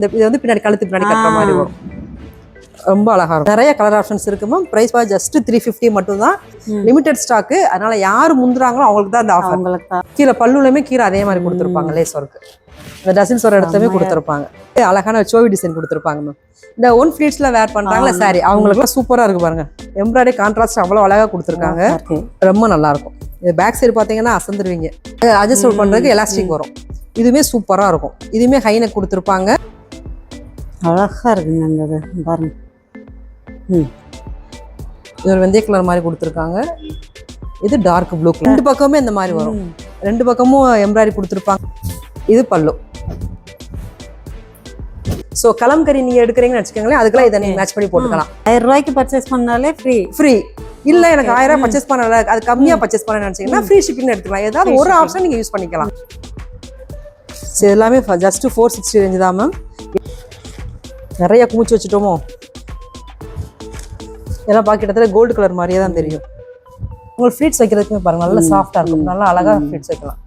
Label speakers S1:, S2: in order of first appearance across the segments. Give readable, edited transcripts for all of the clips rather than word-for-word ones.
S1: இது வந்து பின்னாடி கழுத்து பின்னாடி கட்டுற மாதிரி வரும். ரொம்ப அழகா இருக்கும். நிறைய கலர் ஆப்ஷன்ஸ் இருக்குமா. பிரைஸ் பார் ஜஸ்ட் 350 மட்டும் தான். Limited stock. அதனால யார் முந்துறாங்களோ அவங்களுக்கு தான் இந்த ஆஃபர். கீழே பல்லுலயுமே கீழே அதே மாதிரி கொடுத்துருப்பாங்க. லேஸ் ஒர்க் இந்த டசில்ஸ் வர இடத்துலயுமே கொடுத்துருப்பாங்க. அழகான சோவி டிசைன் கொடுத்துருப்பாங்க மேம். இந்த ஒன் ஃபிளீட்ஸ்ல வேர் பண்றாங்களா சாரி அவங்களுக்குலாம் சூப்பரா இருக்கு பாருங்க. எம்ப்ராய்டரி கான்ட்ராஸ்ட் அவ்வளவு அழகா கொடுத்துருக்காங்க. ரொம்ப நல்லா இருக்கும். பேக் சைடு பாத்தீங்கன்னா அசந்துருவீங்க. அட்ஜஸ்ட் பண்றதுக்கு எலாஸ்டிக் வரும். இதுவுமே சூப்பரா இருக்கும். இதுவுமே ஹை நெக் கொடுத்துருப்பாங்க.
S2: அழகா இருக்குங்க அந்த பாருங்க.
S1: இது ஒரு வெந்தய கலர் மாதிரி கொடுத்துருக்காங்க. இது டார்க் ப்ளூ கலர். ரெண்டு பக்கமுமே இந்த மாதிரி வரும். ரெண்டு பக்கமும் எம்ப்ராய்டரி கொடுத்துருப்பாங்க. இது பல்லு. ஸோ கலம்கரி நீங்க எடுக்கிறீங்கன்னு வச்சுக்கோங்களேன், அதுக்கெல்லாம் இதை நீங்க மேட்ச் பண்ணி போட்டுக்கலாம்.
S2: 1000 ரூபாய்க்கு பர்ச்சேஸ் பண்ணாலே ஃப்ரீ.
S1: இல்ல எனக்கு 1000 ரூபாய் பர்ச்சேஸ் பண்ணல, அது கம்மியா பர்ச்சேஸ் பண்ண நினைச்சீங்கன்னா ஃப்ரீ ஷிப்பிங் எடுத்துக்கலாம். ஏதாவது ஒரு ஆப்ஷன் நீங்க யூஸ் பண்ணிக்கலாம். சரி எல்லாமே ஜஸ்ட் 460 ரேஞ்ச் தான் மேம். நிறைய குமிச்சு வச்சுட்டோமோ இதெல்லாம் பாக்கிட்டத்துல கோல்டு கலர் மாதிரியே தான் தெரியும். உங்களுக்கு ஃப்ளீட்ஸ் வைக்கிறதுக்குமே பாருங்க நல்லா சாஃப்டா இருக்கும். நல்லா அழகா ஃப்ளீட்ஸ் வைக்கலாம்.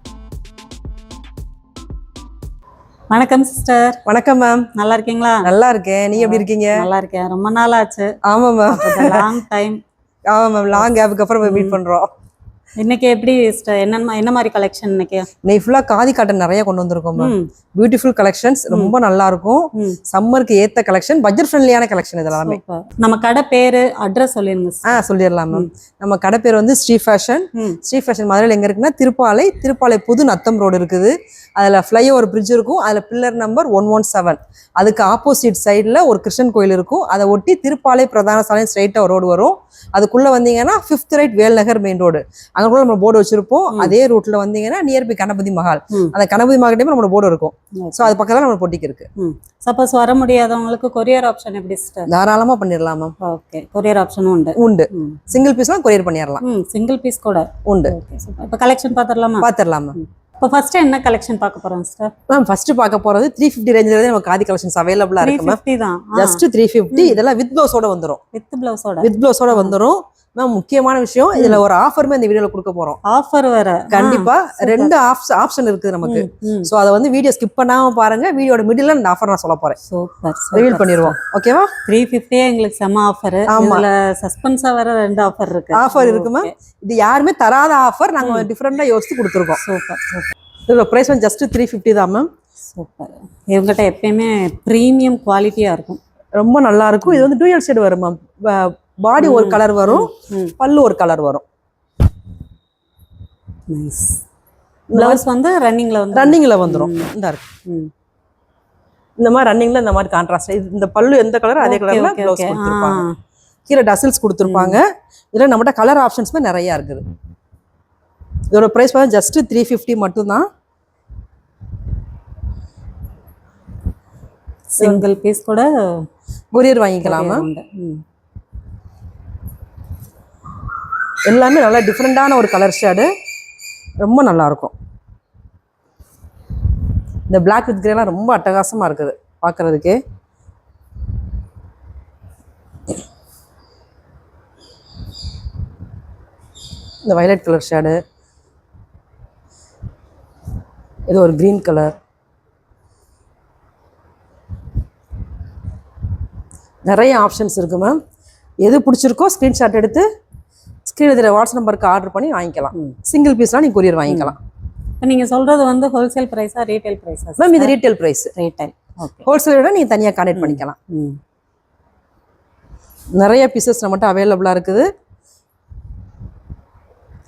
S2: வணக்கம் சிஸ்டர்.
S1: வணக்கம் மேம்.
S2: நல்லா இருக்கீங்களா?
S1: நல்லா இருக்கேன். நீங்க எப்படி இருக்கீங்க?
S2: நல்லா இருக்கேன். ரொம்ப நாள் ஆச்சு.
S1: ஆமா மேம்.
S2: Long time.
S1: ஆமா மேம். லாங் கேப்புக்கு அப்புறம் மீட் பண்றோம்.
S2: இன்னைக்கு எப்படி சிஸ்டர் என்ன மாதிரி கலெக்ஷன் இன்னைக்கு?
S1: நீ ஃபுல்லா காதி காட்டன் நிறைய கொண்டு வந்திருக்கோம் மேம். Beautiful collections. ரொம்ப நல்லா இருக்கும். சம்மருக்கு ஏத்த கலெக்ஷன், பட்ஜெட் ஃப்ரெண்ட்லியான கலெக்ஷன். இதெல்லாமே
S2: நம்ம கடை பேரு அட்ரஸ் சொல்லிருங்க.
S1: சொல்லிடலாம் மேம். நம்ம கடை பேர் வந்து ஸ்ரீ ஃபேஷன். ஸ்ரீ ஃபேஷன் மதுரையில் எங்க இருக்குன்னா திருப்பாலை புது நத்தம் ரோடு இருக்குது. அதுல ஃப்ளைஓவர் பிரிட்ஜ் இருக்கும். அதுல பில்லர் நம்பர் 117. அதுக்கு ஆப்போசிட் சைட்ல ஒரு கிருஷ்ணன் கோயில் இருக்கும். அதை ஒட்டி திருப்பாலை பிரதான சாலை ஸ்ட்ரைட்டா ஒரு ரோடு வரும். அதுக்குள்ள வந்தீங்கன்னா 5th right Velnagar main road. அங்க கூட நம்ம போர்டு வச்சிருப்போம். அதே ரூட்ல வந்தீங்கன்னா நியர்பை கணபதி மஹால். அந்த கணபதி மஹால் டைம் நம்ம போர்டு இருக்கும். சோ அது பக்கத்துல நம்ம பொட்டிக்கு இருக்கு.
S2: சப்போஸ் வர முடியாதவங்களுக்கு கொரியர் ஆப்ஷன் எப்படி சிஸ்டர்?
S1: தாராளமா பண்ணிடலாம் மேம்.
S2: ஓகே, கொரியர் ஆப்ஷனும் உண்டு.
S1: சிங்கிள் பீஸ்லாம் கொரியர் பண்ணிடலாம்.
S2: சிங்கிள் பீஸ் கூட
S1: உண்டு.
S2: இப்போ கலெக்ஷன் பாத்துறலாமா?
S1: பாத்துறலாம் மேம்.
S2: இப்போ ஃபர்ஸ்ட் என்ன கலெக்ஷன் பார்க்க போறோம் சிஸ்டர்?
S1: மேம் ஃபர்ஸ்ட் பார்க்க போறது 350 ரேஞ்சில தான் நமக்கு காதி கலெக்ஷன்ஸ் அவைலபிளா இருக்கு மேம்.
S2: 350 தான்.
S1: ஜஸ்ட் 350. இதெல்லாம் வித் ப்ளவுஸோட வந்துரும். வித் ப்ளவுஸோட வந்துரும். மேம் முக்கியமான விஷயம், இதுல ஒரு ஆஃபருமே இந்த வீடியோல கொடுக்க போறோம்.
S2: ஆஃபர் வேற
S1: கண்டிப்பா. ரெண்டு ஆப்ஷன் இருக்குது நமக்கு. சோ அத வந்து வீடியோ ஸ்கிப் பண்ணாம பாருங்க. வீடியோட மிடில்ல இந்த ஆஃபர் நான் சொல்ல போறேன்.
S2: சூப்பர்.
S1: ரிவீல் பண்ணிடுவோம். ஓகேவா?
S2: 350 எங்களுக்கு செம ஆஃபர். இதுல சஸ்பென்ஸா வேற ரெண்டு ஆஃபர் இருக்கு.
S1: ஆஃபர் இருக்குமா? இது யாருமே தராத ஆஃபர். நாங்க டிஃபரெண்டா யோசிச்சு கொடுத்துருக்கோம்.
S2: சூப்பர்.
S1: இதோட பிரைஸ் வந்து ஜஸ்ட் 350 தான் மேம்.
S2: சூப்பர். இவங்ககிட்ட எப்பயுமே பிரீமியம் குவாலிட்டியா இருக்கும்.
S1: ரொம்ப நல்லா இருக்கும். இது வந்து டூயல் ஷேட் வரும் மேம். பாடி ஒரு கலர் வரும், பல்லு ஒரு கலர் வரும்.
S2: நைஸ். ப்ளவுஸ் வந்து
S1: ரன்னிங்ல வந்துரும். இந்த இருக்கு. இந்த மாதிரி ரன்னிங்ல இந்த மாதிரி கான்ட்ராஸ்ட். இந்த பல்லு எந்த கலர் அதே கலர்ல ப்ளவுஸ் கொடுத்திருப்பாங்க. கீழே டசில்ஸ் கொடுத்திருப்பாங்க. இதுல நம்மட்ட கலர் ஆப்ஷன்ஸ்மே நிறைய இருக்குது. இதோட பிரைஸ் வந்து ஜஸ்ட் 350 மட்டும் தான்.
S2: சிங்கிள் பீஸ் கூட
S1: கொரியர் வாங்கிக்கலாமா? எல்லாமே நல்லா டிஃப்ரெண்டான ஒரு கலர் ஷேடு. ரொம்ப நல்லா இருக்கும். இந்த பிளாக் வித் கிரேலாம் ரொம்ப அட்டகாசமா இருக்குது பார்க்கறதுக்கு. இந்த வயலட் கலர் ஷேடு, இது ஒரு கிரீன் கலர். நிறைய ஆப்ஷன்ஸ் இருக்கு மேம். எது பிடிச்சிருக்கோ ஸ்க்ரீன்ஷாட் எடுத்து ஸ்க்ரீனில் தெரிய வாட்ஸ்அப் நம்பருக்கு ஆர்டர் பண்ணி வாங்கிக்கலாம். சிங்கிள் பீஸ்லாம் நீங்கள் கொரியர் வாங்கிக்கலாம்.
S2: நீங்கள் சொல்கிறது வந்து ஹோல்சேல் ப்ரைஸா ரீட்டைல் ப்ரைஸா
S1: மேம்? இது ரீட்டைல் ப்ரைஸ்.
S2: ரீட்டைல். ஓகே.
S1: ஹோல்சேலோட நீங்கள் தனியாக கான்டெக்ட் பண்ணிக்கலாம். நிறைய பீசஸ் நம்மகிட்ட அவைலபிளாக இருக்குது.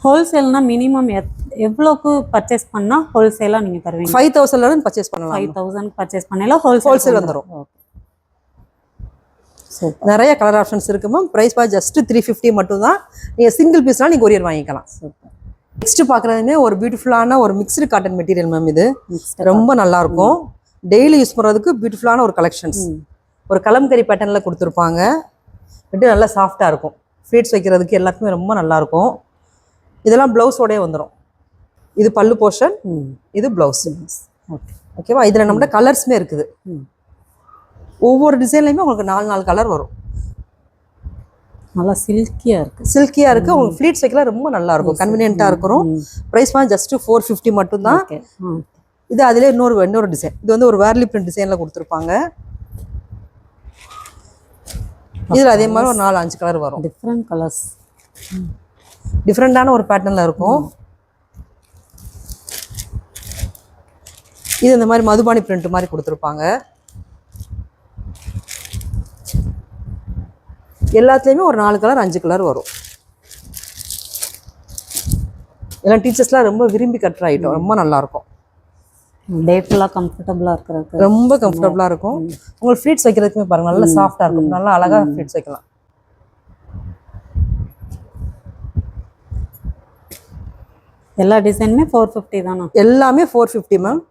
S2: ஹோல்சேல்னா மினிமம் எவ்வளோக்கு பர்ச்சேஸ் பண்ணால் ஹோல்சேலாக நீங்கள் தருவீங்க?
S1: 5000 பர்ச்சேஸ் பண்ணலாம்.
S2: 5000 பர்ச்சேஸ் பண்ணலாம். ஹோல்சேல் வந்துடும்.
S1: நிறைய கலர் ஆப்ஷன்ஸ் இருக்கு மேம். பிரைஸ் பார் ஜஸ்ட் 350 மட்டும் தான். நீங்கள் சிங்கிள் பீஸ்லாம் நீங்கள் கொரியர் வாங்கிக்கலாம். நெக்ஸ்ட் பார்க்குறதுமே ஒரு பியூட்டிஃபுல்லான ஒரு மிக்ஸ்டு காட்டன் மெட்டீரியல் மேம். இது ரொம்ப நல்லா இருக்கும். டெய்லி யூஸ் பண்ணுறதுக்கு பியூட்டிஃபுல்லான ஒரு கலெக்ஷன்ஸ். ஒரு கலம்கரி பேட்டர்னில் கொடுத்துருப்பாங்க. மெட்டீரியல் நல்லா சாஃப்டாக இருக்கும். ஃப்ளீட்ஸ் வைக்கிறதுக்கு எல்லாத்துக்குமே ரொம்ப நல்லா இருக்கும். இதெல்லாம் ப்ளவுஸோடய வந்துடும். இது பல்லு போர்ஷன், இது ப்ளவுஸ். ஓகேவா? இதில் நம்மகிட்ட கலர்ஸுமே இருக்குது. ஒவ்வொரு டிசைன்லையுமே உங்களுக்கு 4 கலர் வரும்.
S2: நல்லா சில்கியா
S1: இருக்கு. உங்களுக்கு ஃப்ளீட்ஸ் வைக்கலாம் ரொம்ப நல்லா இருக்கும். கன்வீனியன்ட்டா இருக்கும். பிரைஸ் வந்து ஜஸ்ட் 450 மட்டும் தான். இது அதிலே இன்னொரு டிசைன். இது வந்து ஒரு வேர்லி பிரிண்ட் டிசைனில் கொடுத்துருப்பாங்க. இதில் அதே மாதிரி ஒரு 4-5 கலர் வரும்.
S2: டிஃப்ரெண்ட் கலர்ஸ்,
S1: டிஃப்ரெண்டான ஒரு பேட்டர்னில் இருக்கும். இது இந்த மாதிரி மதுபானி பிரிண்ட் மாதிரி கொடுத்துருப்பாங்க. எல்லாத்துலேயுமே ஒரு 4 கலர் 5 கலர் வரும். எல்லாம் டீச்சர்ஸ்லாம் ரொம்ப விரும்பி கட்டுற ஐட்டம். ரொம்ப நல்லாயிருக்கும்.
S2: டே ஃபுல்லாக கம்ஃபர்டபுளாக இருக்கிறதுக்கு
S1: ரொம்ப கம்ஃபர்டபுளாக இருக்கும். உங்களுக்கு ஃப்ளீட்ஸ் வைக்கிறதுக்குமே பாருங்கள், நல்லா சாஃப்டாக இருக்கும். நல்லா அழகாக ஃப்ளீட்ஸ் வைக்கலாம்.
S2: எல்லா டிசைனுமே 450 தானா?
S1: எல்லாமே 450 மேம்.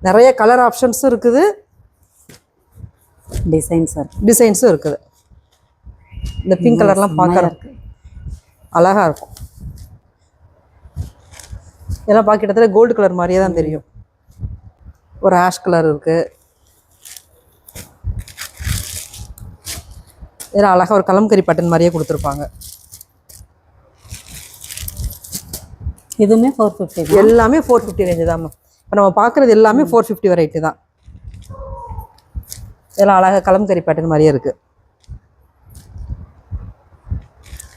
S1: நிறைய கலர் ஆப்ஷன்ஸும் இருக்குது, டிசைன்ஸும் இருக்குது. இந்த பிங்க் கலர்லாம் பார்க்கறதுக்கு அழகாக இருக்கும். இதெல்லாம் பார்க்கிட்டத்தில் கோல்டு கலர் மாதிரியே தான் தெரியும். ஒரு ஆஷ் கலர் இருக்குது. இதில் அழகாக ஒரு கலம்கரி பட்டன் மாதிரியே கொடுத்துருப்பாங்க.
S2: இதுவுமே 450.
S1: எல்லாமே 450 ரேஞ்சு தான். இப்போ நம்ம பார்க்குறது எல்லாமே 450 வெரைட்டி தான். இதெல்லாம் அழகாக கலம்கரி பேட்டர்ன் மாதிரியே இருக்குது.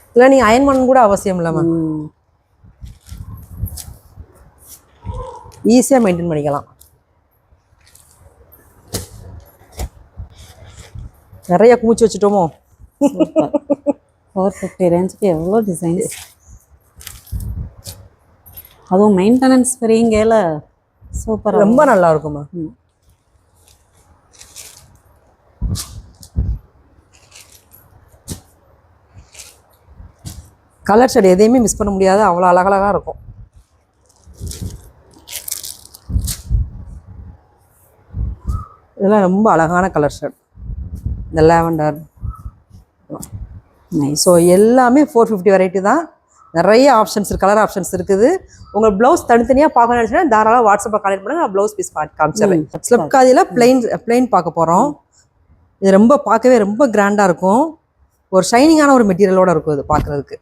S1: இதெல்லாம் நீங்கள் அயன் பண்ண கூட அவசியம் இல்லை மேம். ஈஸியாக மெயின்டைன் பண்ணிக்கலாம். நிறைய குமிச்சு வச்சுட்டோமோ.
S2: 450 ரேஞ்சுக்கு எவ்வளோ டிசைன்ஸ், அதுவும் மெயின்டெனன்ஸ் ஃப்ரீங்கல சூப்பர்,
S1: ரொம்ப நல்லா இருக்குமா. கலர் ஷேட் எதையுமே மிஸ் பண்ண முடியாது, அவ்வளோ அழகழகாக இருக்கும். இதெல்லாம் ரொம்ப அழகான கலர் ஷேட். இந்த லாவெண்டர். ஸோ எல்லாமே 450 வெரைட்டி தான். நிறைய ஆப்ஷன்ஸ் இருக்குது, கலர் ஆப்ஷன்ஸ் இருக்குது. உங்கள் ப்ளவுஸ் தனித்தனியாக பார்க்கணும்னு நினச்சினா தாராளமாக வாட்ஸ்அப்பில் கான்டெக்ட் பண்ணுங்கள். நான் ப்ளவுஸ் பீஸ் காமிச்சிடுறேன். ஸ்லிப்காதியில் பிளெயின் பார்க்க போகிறோம். இது ரொம்ப பார்க்கவே ரொம்ப கிராண்டாக இருக்கும். ஒரு ஷைனிங்கான ஒரு மெட்டீரியலோடு இருக்கும் இது பார்க்குறதுக்கு.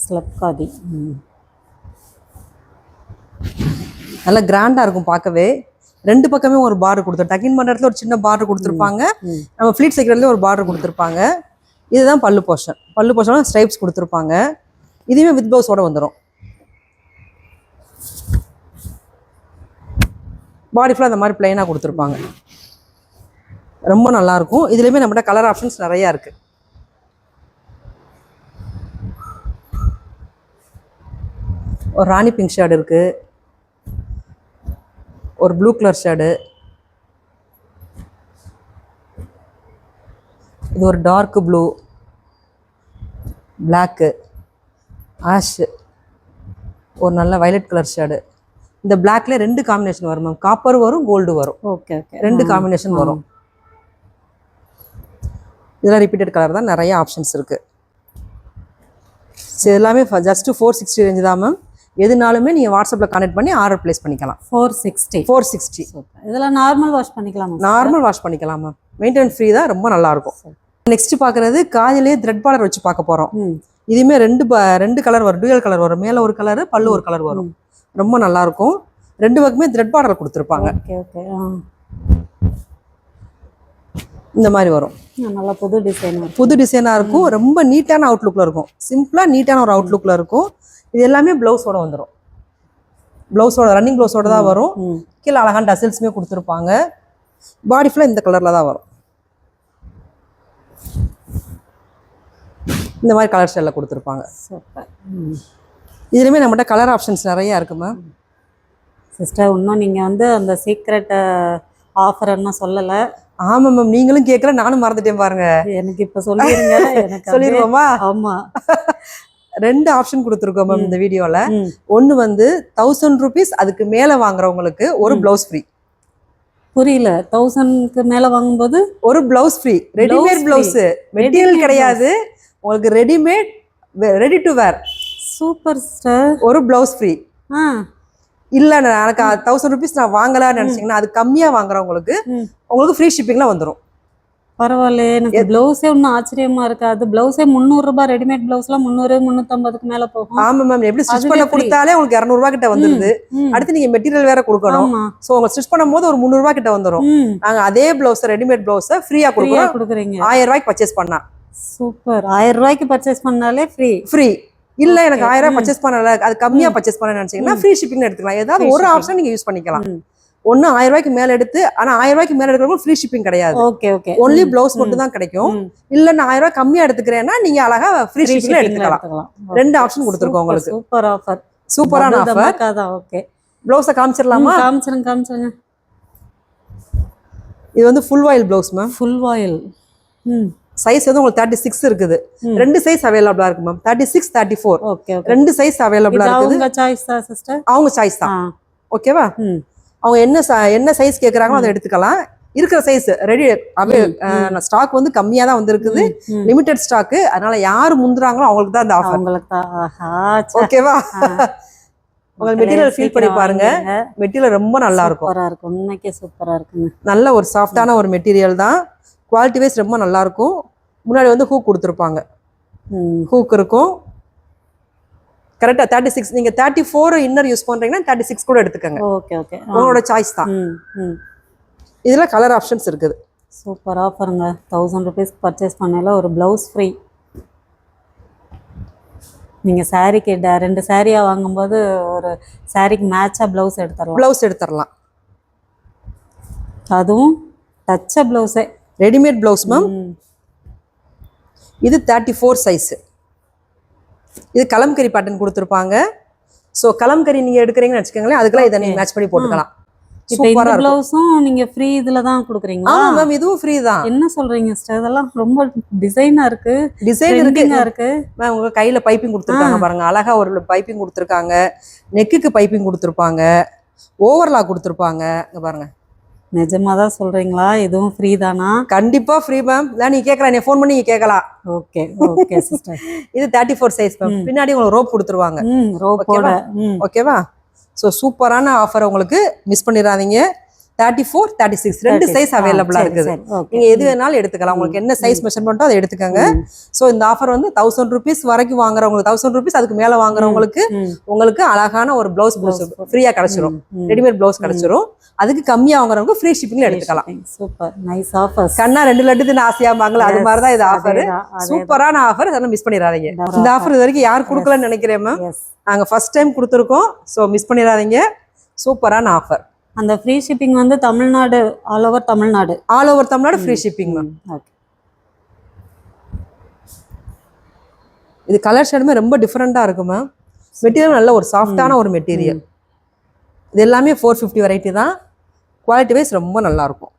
S2: ஸ்லிப்காதி
S1: நல்லா கிராண்டாக இருக்கும் பார்க்கவே. ரெண்டு பக்கமே ஒரு பார்டர் கொடுத்துரு, டக்கின் பண்ணுற இடத்துல ஒரு சின்ன பார்டர் கொடுத்துருப்பாங்க. நம்ம ஃப்ளீட் சைக்கிள்லேயே ஒரு பார்டர் கொடுத்துருப்பாங்க. இதுதான் பல்லு போர்ஷன். பல்லு போர்ஷன் ஸ்ட்ரைப்ஸ் கொடுத்துருப்பாங்க. இதுவுமே வித் ப்ளவுஸோட வந்துடும். பாடி ஃபுல்லாக அந்த மாதிரி பிளைனாக கொடுத்துருப்பாங்க. ரொம்ப நல்லாயிருக்கும். இதுலேயுமே நம்மகிட்ட கலர் ஆப்ஷன்ஸ் நிறையா இருக்குது. ஒரு ராணி பிங்க் ஷேடு இருக்குது, ஒரு ப்ளூ கலர் ஷேடு, இது ஒரு டார்க் ப்ளூ, பிளாக்கு, ஆஷு, ஒரு நல்ல வயலட் கலர் ஷேடு. இந்த பிளாக்ல 2 காம்பினேஷன் வரும் மேம். காப்பர் வரும், கோல்டு வரும்.
S2: ஓகே ஓகே,
S1: 2 காம்பினேஷன் வரும். இதெல்லாம் ரிப்பீட்டட் கலர் தான். நிறைய ஆப்ஷன்ஸ் இருக்குது. சரி, எல்லாமே ஜஸ்ட் 460 ரேஞ்சு தான் மேம். எதுனாலுமே நீங்கள் வாட்ஸ்அப்பில் கான்டெக்ட் பண்ணி ஆர்டர் ப்ளேஸ் பண்ணிக்கலாம். 460.
S2: இதெல்லாம் நார்மல் வாஷ் பண்ணிக்கலாம்.
S1: நார்மல் வாஷ் பண்ணிக்கலாம் மேம். மெயின்டெனன்ஸ் ஃப்ரீ தான். ரொம்ப நல்லாயிருக்கும். நெக்ஸ்ட் பார்க்குறது காதிலே த்ரெட் பார்டர் வச்சு பார்க்க போகிறோம். இதுவுமே ரெண்டு கலர் வரும், டூயல் கலர் வரும். மேலே ஒரு கலரு, பல்லு ஒரு கலர் வரும். ரொம்ப நல்லாயிருக்கும். 2 பக்கமே த்ரெட் பார்டர் கொடுத்துருப்பாங்க.
S2: ஓகே ஓகே,
S1: இந்த மாதிரி வரும்.
S2: நல்லா புது டிசைனாக
S1: இருக்கும். ரொம்ப நீட்டான அவுட்லுக்கில் இருக்கும். சிம்பிளாக நீட்டான ஒரு அவுட்லுக்கில் இருக்கும். இது எல்லாமே ப்ளவுஸோட வந்துடும். ப்ளவுஸோட ரன்னிங் ப்ளவுஸோட தான் வரும். கீழே அழகான டசல்ஸுமே கொடுத்துருப்பாங்க. பாடி ஃபுல்லாக இந்த கலரில் தான் வரும். இந்த மாதிரி கலர் ஸ்டைலில் கொடுத்துருப்பாங்க.
S2: சூப்பர்.
S1: இதுலேயுமே நம்மகிட்ட கலர் ஆப்ஷன்ஸ் நிறையா இருக்குமா
S2: சிஸ்டர். இன்னும் நீங்கள் வந்து அந்த சீக்ரெட் ஆஃபர் என்ன சொல்லலை.
S1: ஆமாம் மேம், நீங்களும் கேட்கல, நானும் மறந்துட்டேன் பாருங்க.
S2: எனக்கு இப்போ சொல்லிடுங்க. எனக்கு
S1: சொல்லிடுவோமா?
S2: ஆமாம்,
S1: 2 ஆப்ஷன் கொடுத்துருக்கோம் மேம் இந்த வீடியோவில். ஒன்று வந்து 1000 ரூபீஸ் அதுக்கு மேலே வாங்குறவங்களுக்கு ஒரு ப்ளவுஸ் ஃப்ரீ.
S2: புரியல. 1000க்கு மேலே வாங்கும்போது ஒரு
S1: blouse free. Readymade blouse, material கிடையாது உங்களுக்கு. Readymade, ready to wear.
S2: Super sister.
S1: ஒரு ப்ளவுஸ் ஃப்ரீ. இல்லை எனக்கு 1000 ரூபீஸ் நான் வாங்கலான்னு நினச்சிங்கன்னா அது கம்மியாக வாங்குறவங்களுக்கு உங்களுக்கு ஃப்ரீ ஷிப்பிங்கில் வந்துடும்.
S2: பரவாயில்லையே, எனக்கு பிளவுஸே ஒன்றும் ஆச்சரியமா இருக்காது. பிளவுஸே 300 ரூபாய், ரெடிமேட் பிளவுஸ்லாம் 300 350க்கு மேல போகும்.
S1: ஆமா மேம், எப்படி ஸ்டிச்
S2: அதுவே
S1: பண்ண
S2: free.
S1: கொடுத்தாலே உங்களுக்கு 200 ரூபாய் கிட்ட வந்துருது.
S2: ம்.
S1: அடுத்து நீங்க மெட்டீரியல் வேற கொடுக்கணும்.
S2: ஆமா.
S1: சோ உங்க ஸ்டிச் பண்ணும்போது ஒரு 300 ரூபாய் கிட்ட வந்துரும். நாங்க அதே பிளவுஸ் ரெடிமேட் பிளவுஸ் ஃப்ரீயா
S2: ஃப்ரீயா
S1: கொடுக்குறோம்.
S2: கொடுக்குறீங்க.
S1: 1000 ரூபாய்க்கு பர்ச்சேஸ் பண்ணா
S2: சூப்பர். 1000 ரூபாய்க்கு பர்ச்சேஸ் பண்ணாலே ஃப்ரீ.
S1: ஃப்ரீ. இல்ல எனக்கு
S2: Okay.
S1: 1000 ரூபாய் பர்ச்சேஸ் பண்ணல, அது கம்மியா பர்ச்சேஸ் பண்ண நினைச்சீங்கன்னா ஃப்ரீ ஷிப்பிங் எடுத்துக்கலாம். ஏதாவது
S2: Free
S1: ஒரு
S2: shipping.
S1: ஆப்ஷன் நீங்க யூஸ் பண்ணிக்கலாம். ஒன்னு 1000 ரூபாய்க்கு மேல எடுத்து, ஆனா 1000 ரூபாய்க்கு மேல எடுக்கிறவங்க ஃப்ரீ ஷிப்பிங் கிடையாது.
S2: Okay okay.
S1: ஒன்லி பிளவுஸ் மட்டும் தான் கிடைக்கும். இல்ல நான் 1000 ரூபாய் கம்மியா எடுத்துக்கிறேன்னா நீங்க அழகா ஃப்ரீ ஷிப்பிங்ல எடுத்துக்கலாம். ரெண்டு ஆப்ஷன் கொடுத்துருக்கோம் உங்களுக்கு.
S2: Super offer.
S1: சூப்பரான ஆஃபர்.
S2: ஓகே.
S1: பிளவுஸை காமிச்சிடலாமா?
S2: காமிச்சிருங்க.
S1: இது வந்து ஃபுல் வாயில் பிளவுஸ் மேம்.
S2: ஃபுல் வாயில்.
S1: சைஸ் வந்து உங்களுக்கு 36 இருக்குது. ரெண்டு சைஸ் அவைலபிளா இருக்கு மேம். 36 34.
S2: Okay okay.
S1: ரெண்டு சைஸ் அவைலபிளா இருக்குது.
S2: உங்க சாய்ஸ் தான் சிஸ்டர்.
S1: அவங்க சாய்ஸ் தான். ஓகேவா? அவங்க என்ன சைஸ் கேக்குறாங்களோ அதை எடுத்துக்கலாம். இருக்கிற சைஸ் ரெடி ஸ்டாக் வந்து கம்மியா தான் வந்திருக்குது. Limited stock. அதனால யாரு முந்துறாங்களோ அவங்களுக்கு தான் இந்த ஆஃபர்.
S2: உங்களுக்கு தான். ஆஹா.
S1: ஓகேவா? உங்க மெட்டீரியல் ஃபீல் பண்ணி பாருங்க. மெட்டீரியல் ரொம்ப நல்லா இருக்கும்.
S2: சூப்பரா இருக்கு. உண்மைக்கே சூப்பரா இருக்குங்க.
S1: நல்ல ஒரு சாஃப்டான ஒரு மெட்டீரியல் தான். குவாலிட்டி வைஸ் ரொம்ப நல்லா இருக்கும். முன்னாடி வந்து ஹூக் கொடுத்துருப்பாங்க. ஹூக் இருக்கும். கரெக்டா 36. நீங்க 34 இன்னர் யூஸ் பண்றீங்கன்னா 36 கூட எடுத்துக்கங்க.
S2: Okay okay.
S1: உங்களோட சாய்ஸ் தான். இதுல கலர் ஆப்ஷன்ஸ் இருக்குது.
S2: சூப்பர் ஆஃபருங்க. 1000 ரூபீஸ்க்கு பர்ச்சேஸ் பண்ணல ஒரு பிளவுஸ் ஃப்ரீ. நீங்க சாரிக்கு 2 சாரியா வாங்கும்போது ஒரு சாரிக்கு மேட்சா பிளவுஸ் எடுத்துடலாம். அதுவும் தச்ச பிளவுஸே.
S1: Readymade blouse ma'am. இது 34 சைஸ். இது கலம்கரி பேட்டர்ன் கொடுத்துருப்பாங்க. ஸோ கலம்கரி நீங்க எடுக்கிறீங்கன்னு வச்சுக்கோங்களேன், அதுக்கெல்லாம் இதை நீங்க மேட்ச் பண்ணி போட்டுக்கலாம்.
S2: இப்போ இந்த பிளவுஸும் நீங்க ஃப்ரீ இதுல தான் கொடுக்குறீங்களா?
S1: ஆமா மேம், இதுவும் ஃப்ரீ தான்.
S2: என்ன சொல்றீங்க சிஸ்டர்? இதெல்லாம் ரொம்ப டிசைனா இருக்கு.
S1: டிசைன் இருக்கு மேம். உங்க கையில பைப்பிங் கொடுத்துருக்காங்க பாருங்க. அழகா ஒரு பைப்பிங் கொடுத்துருக்காங்க. நெக்குக்கு பைப்பிங் கொடுத்துருப்பாங்க. ஓவர்லாக் கொடுத்துருப்பாங்க. இங்க பாருங்க.
S2: நிஜமா தான் சொல்றீங்களா? இதுவும் ஃப்ரீ தானா?
S1: கண்டிப்பா ஃப்ரீ மேம். நீ கேட்கலாம், நீ ஃபோன் பண்ணி நீங்க கேட்கலாம்.
S2: Okay okay sister.
S1: இது 34 சைஸ் மேம். பின்னாடி உங்களுக்கு ரோப் கொடுத்துருவாங்க.
S2: ரோப்போட.
S1: ஓகேவா? ஸோ சூப்பரான ஆஃபர் உங்களுக்கு. மிஸ் பண்ணிடாதீங்க. 34 36 ரெண்டு சைஸ் அவைலபிளா இருக்குது. நீங்க எது வேணாலும் எடுத்துக்கலாம். உங்களுக்கு என்ன சைஸ் மெஷர்மெண்ட்டோ அதை எடுத்துக்கோங்க. ஸோ இந்த ஆஃபர் வந்து 1000 ரூபீஸ் வரைக்கும் வாங்குறவங்களுக்கு, 1000 ரூபீஸ் அதுக்கு மேல வாங்குறவங்களுக்கு உங்களுக்கு அழகான ஒரு பிளவுஸ் ஃப்ரீயா கிடைச்சிரும். ரெடிமேட் பிளவுஸ் கிடைச்சிரும். அதுக்கு கம்மியா வாங்குறவங்க ஃப்ரீ ஷிப்பிங்ல எடுத்துக்கலாம்.
S2: Super nice offer.
S1: கண்ணா 2 லட்டு தின்னு ஆசையா வாங்கலாம். அது மாதிரி தான் இது ஆஃபர். சூப்பரான ஆஃபர். அதெல்லாம் மிஸ் பண்ணிடாதீங்க. இந்த ஆஃபர் இது வரைக்கும் யாரும் கொடுக்கலன்னு நினைக்கிறேன் மேம். நாங்க ஃபர்ஸ்ட் டைம் கொடுத்துருக்கோம். ஸோ மிஸ் பண்ணிடாதீங்க. சூப்பரான ஆஃபர்.
S2: அந்த ஃப்ரீ ஷிப்பிங் வந்து Tamil Nadu, all over Tamil Nadu
S1: free shipping ma'am. இது கலர் ஷேடுமே ரொம்ப டிஃப்ரெண்டா இருக்கு மேம். மெட்டீரியல் நல்ல ஒரு சாஃப்டான ஒரு மெட்டீரியல். இது எல்லாமே 450 வெரைட்டி தான். குவாலிட்டி வைஸ் ரொம்ப நல்லா இருக்கும்.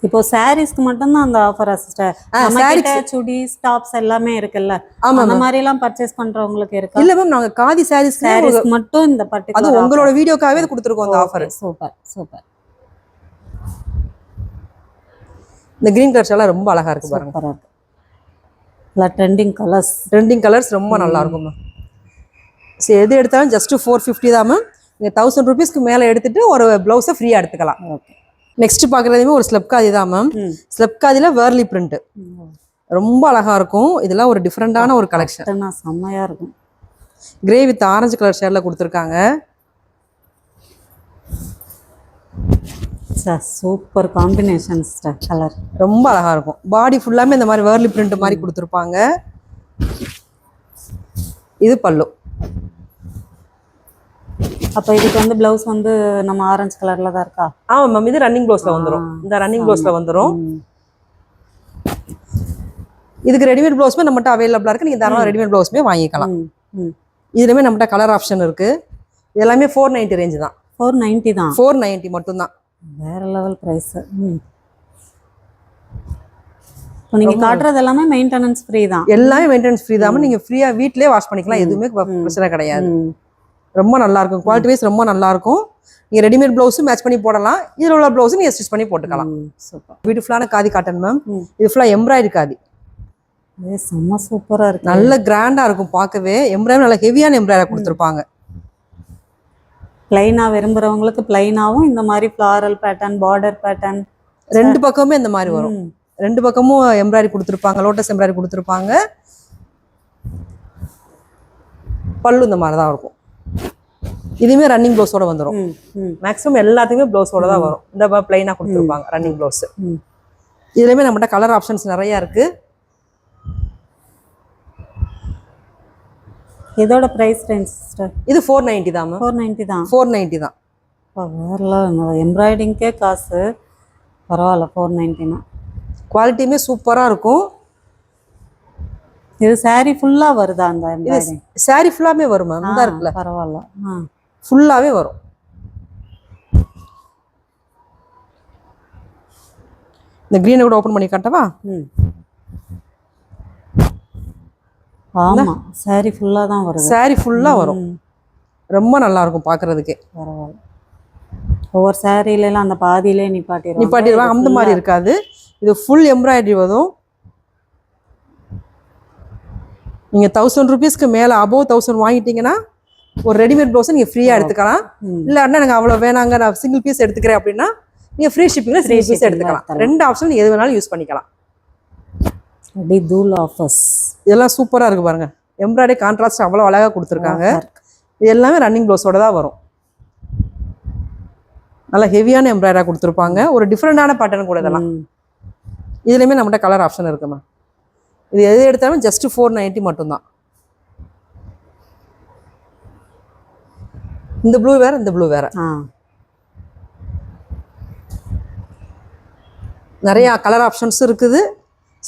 S2: இப்போ சாரீஸ்க்கு மட்டும் தான் அந்த ஆஃபரா சிஸ்டர்? சாரீஸ், சுடிஸ், டாப்ஸ் எல்லாமே இருக்குல்ல, அந்த மாதிரி எல்லாம் பர்ச்சேஸ் பண்றவங்களுக்கு இருக்கு?
S1: இல்ல மேம், நாங்க காதி சாரீஸ்
S2: மட்டும் இந்த பர்టిక్యులர்
S1: அது உங்களோட வீடியோக்காகவே கொடுத்துருக்கோம் அந்த ஆஃபர்.
S2: Super super.
S1: இந்த கிரீன் கலர்ஸ் எல்லாம் ரொம்ப அழகா இருக்கு பாருங்க.
S2: சூப்பரா இருக்கு. இல்ல ட்ரெண்டிங் கலர்ஸ்
S1: ரொம்ப நல்லா இருக்கும் மேம். சரி, எது எடுத்தாலும் ஜஸ்ட் 450 தான் மேம். நீங்க 1000 ரூபீஸ்க்கு மேல எடுத்துட்டு ஒரு பிளவுஸை ஃப்ரீயா எடுத்துக்கலாம்.
S2: ஓகே.
S1: நெக்ஸ்ட் பாக்குறதுமே ஒரு ஸ்லெப் காதி தான் மேம். ஸ்லெப் காதில வேர்லி பிரிண்ட் ரொம்ப அழகா இருக்கும். இதெல்லாம் ஒரு டிஃப்ரெண்டான ஒரு கலெக்ஷன்.
S2: செம்மையா இருக்கும்.
S1: கிரே வித் ஆரஞ்சு கலர் ஷேட்ல கொடுத்துருக்காங்க.
S2: Super combination colour.
S1: ரொம்ப அழகா இருக்கும். பாடி ஃபுல்லாமே இந்த மாதிரி வேர்லி பிரிண்ட் மாதிரி கொடுத்துருப்பாங்க. இது பல்லு.
S2: அப்ப இதுக்கு வந்து பிளவுஸ் வந்து நம்ம ஆரஞ்சு கலர்ல தான் இருக்கா?
S1: ஆமா மேம், இது ரன்னிங் பிளவுஸ்ல வந்துரும். இந்த ரன்னிங் பிளவுஸ்ல வந்துரும். இதுக்கு ரெடிமேட் பிளவுஸ்மே நம்மகிட்ட அவைலபிளா இருக்கு. நீங்க தாராளமா ரெடிமேட் பிளவுஸ்மே வாங்கிக்கலாம். இதுலயுமே நம்மகிட்ட கலர் ஆப்ஷன் இருக்கு. இது எல்லாமே 490 ரேஞ்ச் தான்.
S2: 490 தான்.
S1: 490 மட்டும் தான்.
S2: வேற லெவல் பிரைஸ். இப்போ நீங்க காட்றது எல்லாமே மெயின்டெனன்ஸ் ஃப்ரீ தான்.
S1: எல்லாமே மெயின்டெனன்ஸ் ஃப்ரீ தான். நீங்க ஃப்ரீயா வீட்லயே வாஷ் பண்ணிக்கலாம். எதுவுமே பிரச்சனை கிடையாது. ரொம்ப நல்லா இருக்கும். குவாலிட்டி வைஸ் ரொம்ப நல்லா இருக்கும். நீங்க ரெடிமேட் பிளவுஸும் மேட்ச் பண்ணி போடலாம். இதுல உள்ள பிளவுஸும் நீங்க ஸ்டிச் பண்ணி போட்டுக்கலாம்.
S2: சூப்பர்.
S1: பியூட்டிஃபுல்லான காதி காட்டன் மேம். இது ஃபுல்லா எம்ப்ராய்டரி காதி.
S2: செம்ம சூப்பரா இருக்கு.
S1: நல்ல கிராண்டா இருக்கும் பார்க்கவே. எம்ப்ராய்டரி நல்ல ஹெவியான எம்ப்ராய்டரி கொடுத்துருப்பாங்க.
S2: பிளைனா விரும்புறவங்களுக்கு பிளைனாவும், இந்த மாதிரி ஃப்ளாரல் பேட்டர்ன், பார்டர் பேட்டர்ன்
S1: ரெண்டு பக்கமுமே இந்த மாதிரி வரும். ரெண்டு பக்கமும் எம்ப்ராய்டரி கொடுத்துருப்பாங்க, லோட்டஸ் எம்ப்ராய்டரி கொடுத்துருப்பாங்க. பல்லு இந்த மாதிரி தான் இருக்கும். இதுவுமே ரன்னிங் ப்ளவுஸோட வந்துடும். மேக்ஸிமம் எல்லாத்துக்குமே ப்ளவுஸோட தான் வரும். இந்த மாதிரி பிளைனாக கொடுத்துருப்பாங்க ரன்னிங் ப்ளவுஸ். இதுலேயுமே நம்மகிட்ட கலர் ஆப்ஷன்ஸ் நிறையா இருக்குது.
S2: இதோட ப்ரைஸ் ரேஞ்ச் சிஸ்டர்?
S1: இது 490 தான் மேம்.
S2: 490 தான்.
S1: 490 தான்.
S2: வேறல எம்ப்ராய்டிங்க்கே காசு. பரவாயில்ல 490னா.
S1: குவாலிட்டியுமே சூப்பராக இருக்கும்.
S2: இது saree ஃபுல்லாக வருதா அந்த எம்ப்ராய்டிங்?
S1: சாரி ஃபுல்லாமே வரும் மேம். இந்த இருக்குல்ல
S2: பரவாயில்ல.
S1: ஃபுல்லாகவே வரும். இந்த க்ரீனை கூட ஓப்பன் பண்ணி காட்டவா?
S2: ஆமாம் saree ஃபுல்லாக தான் வருது.
S1: சாரி ஃபுல்லாக வரும். ரொம்ப நல்லா இருக்கும் பார்க்குறதுக்கே.
S2: பரவாயில்ல. ஒவ்வொரு சாரியிலலாம் அந்த பாதியிலே
S1: நிப்பாட்டிடுவாங்க. அந்த மாதிரி இருக்காது. இது ஃபுல் எம்ப்ராய்டரி வரும். நீங்கள் 1000 rupeesக்கு மேலே அபோவ் 1000 வாங்கிட்டீங்கன்னா ஒரு ரெடிமேட் ப்ளவுஸை நீங்கள் ஃப்ரீயாக எடுத்துக்கலாம். இல்லைன்னா எனக்கு அவ்வளோ வேணாங்க, நான் சிங்கிள் பீஸ் எடுத்துக்கிறேன் அப்படின்னா நீங்கள் ஃப்ரீ ஷிப்பிங்கில் சிங்கிள் பீஸ் எடுத்துக்கலாம். ரெண்டு ஆப்ஷன் எது வேணாலும் யூஸ் பண்ணிக்கலாம்.
S2: அப்படி தூள் ஆஃபர்ஸ்
S1: இதெல்லாம் சூப்பராக இருக்குது பாருங்கள். எம்ப்ராய்டரி கான்ட்ராஸ்ட் அவ்வளோ அழகாக கொடுத்துருக்காங்க. இது எல்லாமே ரன்னிங் ப்ளவுஸோட தான் வரும். நல்லா ஹெவியான எம்ப்ராய்டராக கொடுத்துருப்பாங்க. ஒரு டிஃப்ரெண்டான பேட்டர்ன் கூட இதெல்லாம். இதுலேயுமே நம்மகிட்ட கலர் ஆப்ஷன் இருக்குமா. இது எது எடுத்தாலும் ஜஸ்ட் 490 மட்டும்தான். இந்த ப்ளூ வேற, இந்த ப்ளூ வேற. நிறைய கலர் ஆப்ஷன்ஸ் இருக்குது.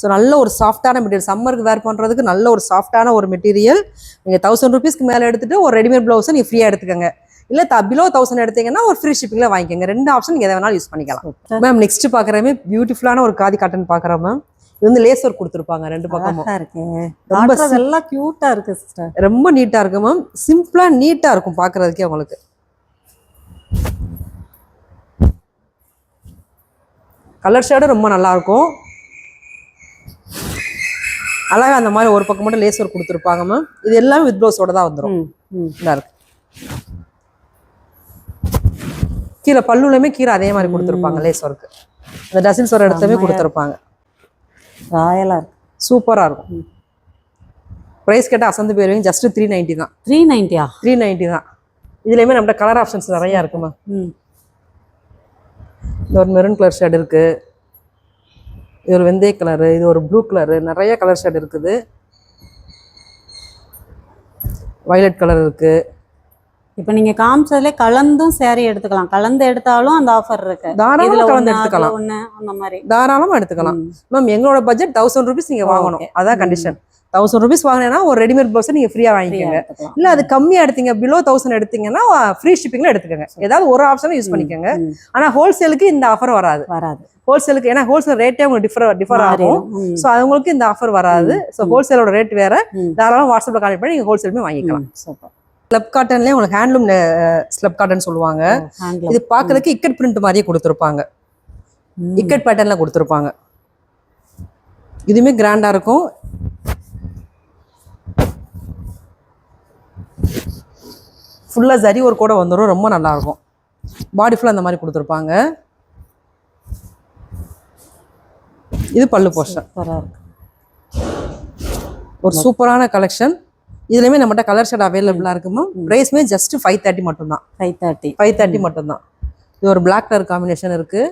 S1: ஸோ நல்ல ஒரு சாஃப்டான மெட்டீரியல், சம்மருக்கு வேர் பண்ணுறதுக்கு நல்ல ஒரு சாஃப்டான ஒரு மெட்டீரியல். நீங்கள் 1000 rupeesக்கு மேலே எடுத்துகிட்டு ஒரு ரெடிமேட் ப்ளவுஸை நீங்கள் ஃப்ரீயாக எடுத்துக்கோங்க. இல்லை பிலோ 1000 எடுத்தீங்கன்னா ஒரு ஃப்ரீ ஷிப்பிங்கில் வாங்கிக்கோங்க. ரெண்டு ஆப்ஷன் நீங்கள் எதை வேணாலும் யூஸ் பண்ணிக்கலாம். மேம் நெக்ஸ்ட் பார்க்குறமே பியூட்டிஃபுல்லான ஒரு காதி காட்டன் பார்க்குறோம் மேம். இது வந்து லேஸ் ஒர்க் கொடுத்துருப்பாங்க ரெண்டு பக்கமும்.
S2: ரொம்ப எல்லாம் க்யூட்டாக இருக்குது சிஸ்டர்.
S1: ரொம்ப நீட்டாக இருக்கு மேம். சிம்பிளாக நீட்டாக இருக்கும் பார்க்குறதுக்கே உங்களுக்கு. கலர் ஷேடும் ரொம்ப நல்லாயிருக்கும். அழகாக அந்த மாதிரி ஒரு பக்கம் மட்டும் லேஸ் ஒர்க் கொடுத்துருப்பாங்க மேம். இது எல்லாமே வித் ப்ளவுஸோட தான் வந்துடும். இதாக இருக்கு. கீழே பல்லுலையுமே கீழே அதே மாதிரி கொடுத்துருப்பாங்க லேஸ் ஒர்க்கு. அந்த டசில்ஸ் ஒரு இடத்துலையுமே கொடுத்துருப்பாங்க.
S2: ராயலாக இருக்கு.
S1: சூப்பராக இருக்கும். ப்ரைஸ் கேட்டால் அசந்து போயிருவீங்க. ஜஸ்ட் 390 தான்.
S2: 390
S1: 390 தான். இதுலேயுமே நம்மகிட்ட கலர் ஆப்ஷன்ஸ் நிறையா இருக்குமா. இந்த ஒரு மெரூன் கலர் ஷேட் இருக்குது. இது ஒரு வெந்தய கலரு, இது ஒரு ப்ளூ கலரு, நிறைய கலர் ஷேட் இருக்குது. வயலட் கலர் இருக்குது.
S2: இப்போ நீங்கள் காமிச்சதுலே கலந்தும் சேரீ எடுத்துக்கலாம். கலந்து எடுத்தாலும் அந்த ஆஃபர் இருக்கு.
S1: தாராளமாக கலந்து எடுத்துக்கலாம்.
S2: அந்த மாதிரி
S1: தாராளமாக எடுத்துக்கலாம் மேம். எங்களோட பட்ஜெட் 1000 rupees நீங்கள் வாங்கணும். அதான் கண்டிஷன். 1000 rupees வாங்கினேன்னா ஒரு ரெடிமேட் ப்ளவுஸை நீங்கள் ஃப்ரீயாக வாங்கிக்கோங்க. இல்லை அது கம்மியாக எடுத்தீங்க, பிலோ 1000 எடுத்தீங்கன்னா ஃப்ரீ ஷிப்பிங்கில் எடுத்துக்கோங்க. ஏதாவது ஒரு ஆப்ஷனை யூஸ் பண்ணிக்கோங்க. ஆனால் ஹோல்சேலுக்கு இந்த ஆஃபர் வராது. ஹோல்சேலுக்கு ஏன்னா ஹோல்சேல் ரேட்டே உங்களுக்கு டிஃபர் ஆகும். ஸோ அவங்களுக்கு இந்த ஆஃபர் வராது. ஸோ ஹோல்சேலோட ரேட் வேற. தாராளமாக வாட்ஸ்அப்பில் கான்டெக்ட் பண்ணி நீங்கள் ஹோல்சேலுமே வாங்கிக்கலாம். ஸ்லப் காட்டன்லேயே உங்களுக்கு ஹேண்ட்லூம் ஸ்லப் காட்டன் சொல்லுவாங்க. இது பார்க்கறதுக்கு இக்கட் பிரிண்ட் மாதிரியே கொடுத்துருப்பாங்க. இக்கட் பேட்டர்னில் கொடுத்துருப்பாங்க. இதுவுமே கிராண்டாக இருக்கும். ஃபுல்லாக ஜரி ஒரு கூட வந்துடும். ரொம்ப நல்லாயிருக்கும். பாடி ஃபுல்லாக அந்த மாதிரி கொடுத்துருப்பாங்க. இது பல்லு போர்ஷன். ஒரு சூப்பரான கலெக்ஷன். இதுலேயுமே நம்மகிட்ட கலர் ஷேட் அவைலபிளாக இருக்குமா. ப்ரைஸ்மே ஜஸ்ட் 530 மட்டும்தான். 530 மட்டும்தான். இது ஒரு பிளாக் கலர் காம்பினேஷன் இருக்குது.